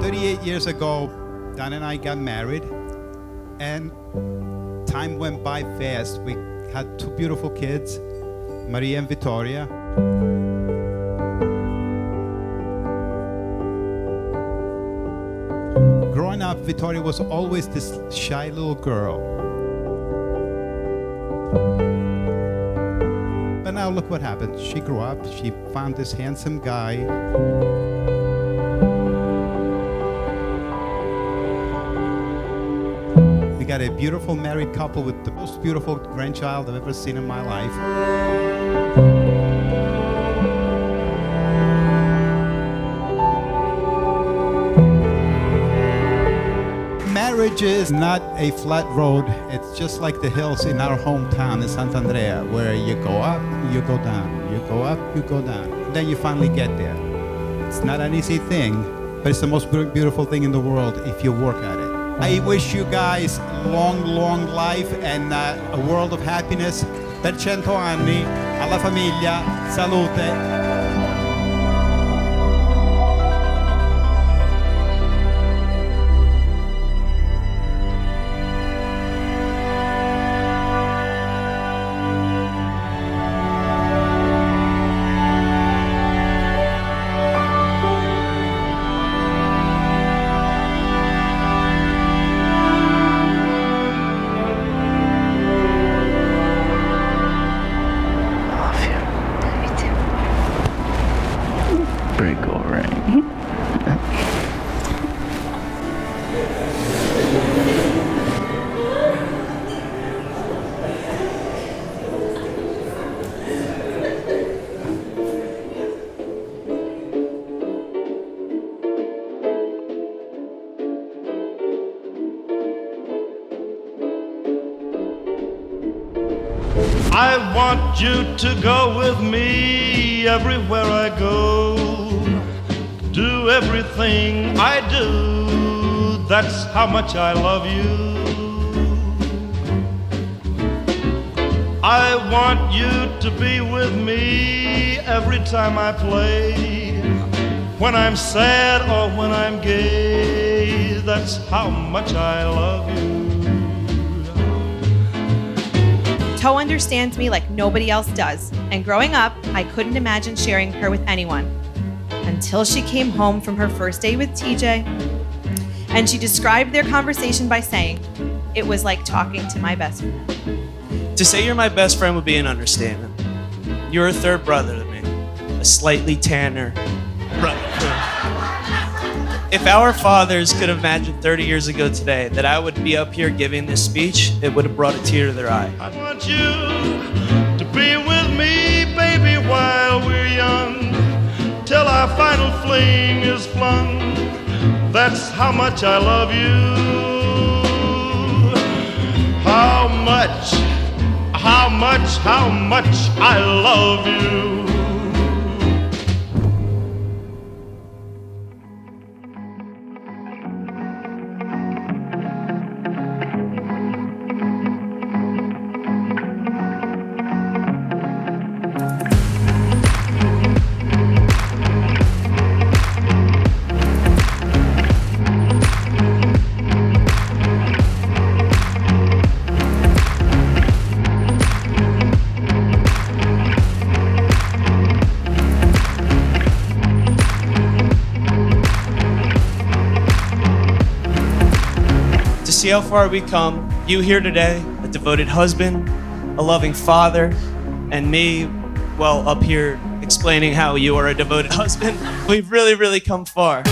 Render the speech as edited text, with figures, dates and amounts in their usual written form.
38 years ago, Don and I got married, and time went by fast. We had two beautiful kids, Maria and Vittoria. Growing up, Vittoria was always this shy little girl. But now look what happened. She grew up, she found this handsome guy. We got a beautiful married couple with the most beautiful grandchild I've ever seen in my life. Marriage is not a flat road. It's just like the hills in our hometown in Sant'Andrea, where you go up, you go down, you go up, you go down. Then you finally get there. It's not an easy thing, but it's the most beautiful thing in the world if you work at it. I wish you guys long, long life and a world of happiness. Per 100 anni, alla famiglia, salute. I want you to go with me everywhere I go. Do everything I do, that's how much I love you. I want you to be with me every time I play. When I'm sad or when I'm gay, that's how much I love you. Toe understands me like nobody else does, and growing up, I couldn't imagine sharing her with anyone. Until she came home from her first day with TJ, and she described their conversation by saying, "It was like talking to my best friend." To say you're my best friend would be an understatement. You're a third brother to me, a slightly tanner brother. If our fathers could have imagined 30 years ago today that I would be up here giving this speech, it would have brought a tear to their eye. I want you to be with me, baby, while we're young, till our final fling is flung. That's how much I love you. How much I love you. See how far we come. You here today, a devoted husband, a loving father, and me, well, up here explaining how you are a devoted husband. We've really, really come far.